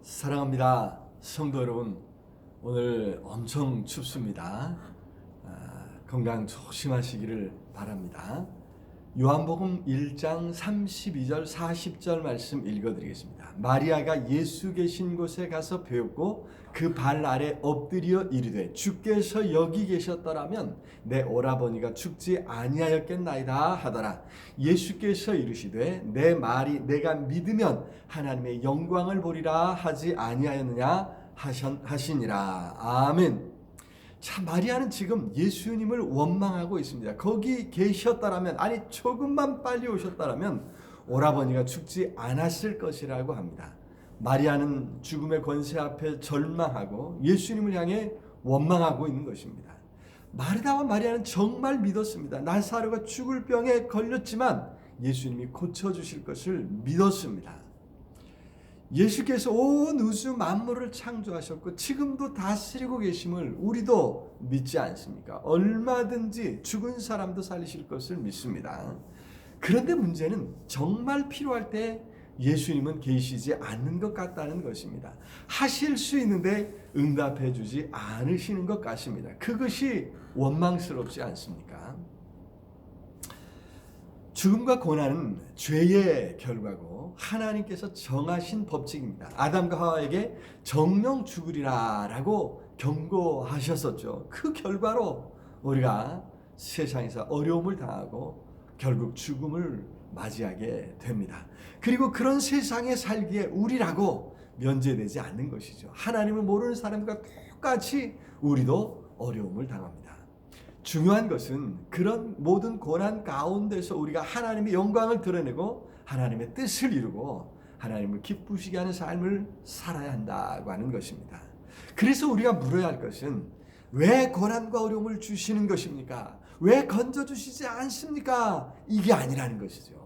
사랑합니다. 성도 여러분, 오늘 엄청 춥습니다. 건강 조심하시기를 바랍니다. 요한복음 1장 32절 40절 말씀 읽어드리겠습니다. 마리아가 예수 계신 곳에 가서 배웠고 그 발 아래 엎드려 이르되 주께서 여기 계셨더라면 내 오라버니가 죽지 아니하였겠나이다 하더라. 예수께서 이르시되 내 말이 내가 믿으면 하나님의 영광을 보리라 하지 아니하였느냐 하시니라. 아멘. 참, 마리아는 지금 예수님을 원망하고 있습니다. 거기 계셨다라면, 아니 조금만 빨리 오셨다라면 오라버니가 죽지 않았을 것이라고 합니다. 마리아는 죽음의 권세 앞에 절망하고 예수님을 향해 원망하고 있는 것입니다. 마르다와 마리아는 정말 믿었습니다. 나사로가 죽을 병에 걸렸지만 예수님이 고쳐주실 것을 믿었습니다. 예수께서 온 우주 만물을 창조하셨고 지금도 다스리고 계심을 우리도 믿지 않습니까? 얼마든지 죽은 사람도 살리실 것을 믿습니다. 그런데 문제는 정말 필요할 때 예수님은 계시지 않는 것 같다는 것입니다. 하실 수 있는데 응답해 주지 않으시는 것 같습니다. 그것이 원망스럽지 않습니까? 죽음과 고난은 죄의 결과고 하나님께서 정하신 법칙입니다. 아담과 하와에게 정령 죽으리라 라고 경고하셨었죠. 그 결과로 우리가 세상에서 어려움을 당하고 결국 죽음을 맞이하게 됩니다. 그리고 그런 세상에 살기에 우리라고 면제되지 않는 것이죠. 하나님을 모르는 사람과 똑같이 우리도 어려움을 당합니다. 중요한 것은 그런 모든 고난 가운데서 우리가 하나님의 영광을 드러내고 하나님의 뜻을 이루고 하나님을 기쁘시게 하는 삶을 살아야 한다고 하는 것입니다. 그래서 우리가 물어야 할 것은 왜 고난과 어려움을 주시는 것입니까? 왜 건져주시지 않습니까? 이게 아니라는 것이죠.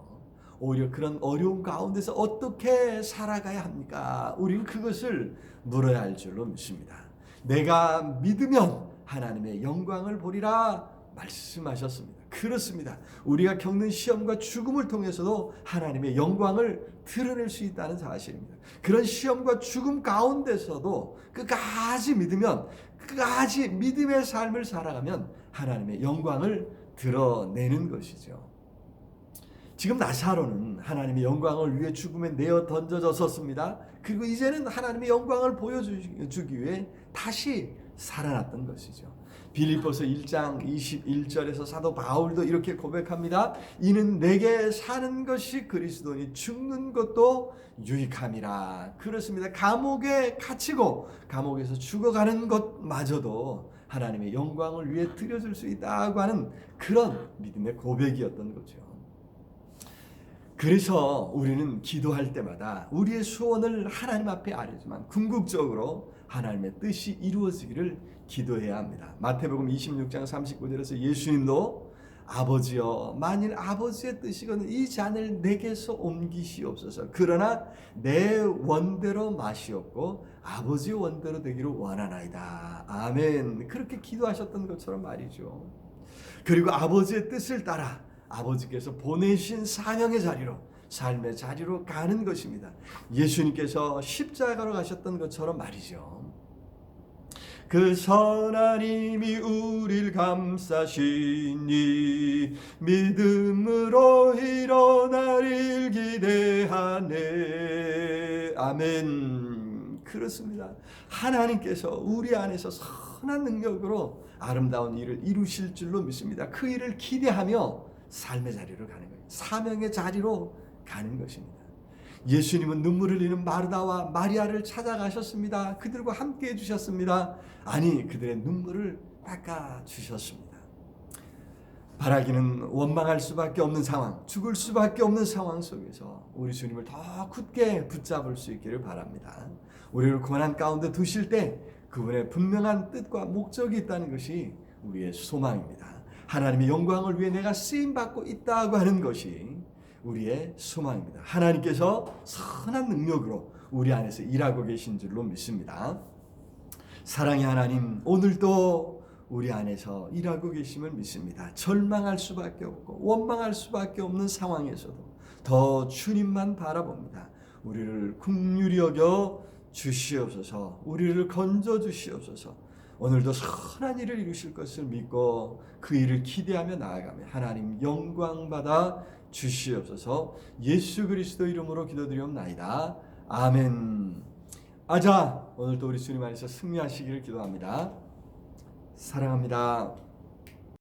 오히려 그런 어려움 가운데서 어떻게 살아가야 합니까? 우리는 그것을 물어야 할 줄로 믿습니다. 내가 믿으면 하나님의 영광을 보리라 말씀하셨습니다. 그렇습니다. 우리가 겪는 시험과 죽음을 통해서도 하나님의 영광을 드러낼 수 있다는 사실입니다. 그런 시험과 죽음 가운데서도 끝까지 믿으면, 끝까지 믿음의 삶을 살아가면 하나님의 영광을 드러내는 것이죠. 지금 나사로는 하나님의 영광을 위해 죽음에 내어 던져졌었습니다. 그리고 이제는 하나님의 영광을 보여주기 위해 다시 살아났던 것이죠. 빌립보서 1장 21절에서 사도 바울도 이렇게 고백합니다. 이는 내게 사는 것이 그리스도니 죽는 것도 유익함이라. 그렇습니다. 감옥에 갇히고 감옥에서 죽어가는 것마저도 하나님의 영광을 위해 드려줄 수 있다고 하는 그런 믿음의 고백이었던 거죠. 그래서 우리는 기도할 때마다 우리의 소원을 하나님 앞에 아뢰지만 궁극적으로 하나님의 뜻이 이루어지기를 기도해야 합니다. 마태복음 26장 39절에서 예수님도 아버지여 만일 아버지의 뜻이거든 이 잔을 내게서 옮기시옵소서. 그러나 내 원대로 마시옵고 아버지의 원대로 되기를 원하나이다. 아멘. 그렇게 기도하셨던 것처럼 말이죠. 그리고 아버지의 뜻을 따라 아버지께서 보내신 사명의 자리로, 삶의 자리로 가는 것입니다. 예수님께서 십자가로 가셨던 것처럼 말이죠. 그 선한 힘이 우릴 감싸시니 믿음으로 일어나릴 기대하네. 아멘. 그렇습니다. 하나님께서 우리 안에서 선한 능력으로 아름다운 일을 이루실 줄로 믿습니다. 그 일을 기대하며 삶의 자리로 가는 거예요. 사명의 자리로 가는 것입니다. 예수님은 눈물을 흘리는 마르다와 마리아를 찾아가셨습니다. 그들과 함께 해주셨습니다. 아니, 그들의 눈물을 닦아주셨습니다. 바라기는 원망할 수밖에 없는 상황, 죽을 수밖에 없는 상황 속에서 우리 주님을 더 굳게 붙잡을 수 있기를 바랍니다. 우리를 고난 가운데 두실 때 그분의 분명한 뜻과 목적이 있다는 것이 우리의 소망입니다. 하나님의 영광을 위해 내가 쓰임받고 있다고 하는 것이 우리의 소망입니다. 하나님께서 선한 능력으로 우리 안에서 일하고 계신 줄로 믿습니다. 사랑의 하나님, 오늘도 우리 안에서 일하고 계심을 믿습니다. 절망할 수밖에 없고 원망할 수밖에 없는 상황에서도 더 주님만 바라봅니다. 우리를 긍휼히 여겨 주시옵소서. 우리를 건져 주시옵소서. 오늘도 선한 일을 이루실 것을 믿고 그 일을 기대하며 나아가며 하나님 영광 받아 주시옵소서. 예수 그리스도 이름으로 기도드리옵나이다. 아멘. 아자, 오늘도 우리 주님 안에서 승리하시기를 기도합니다. 사랑합니다.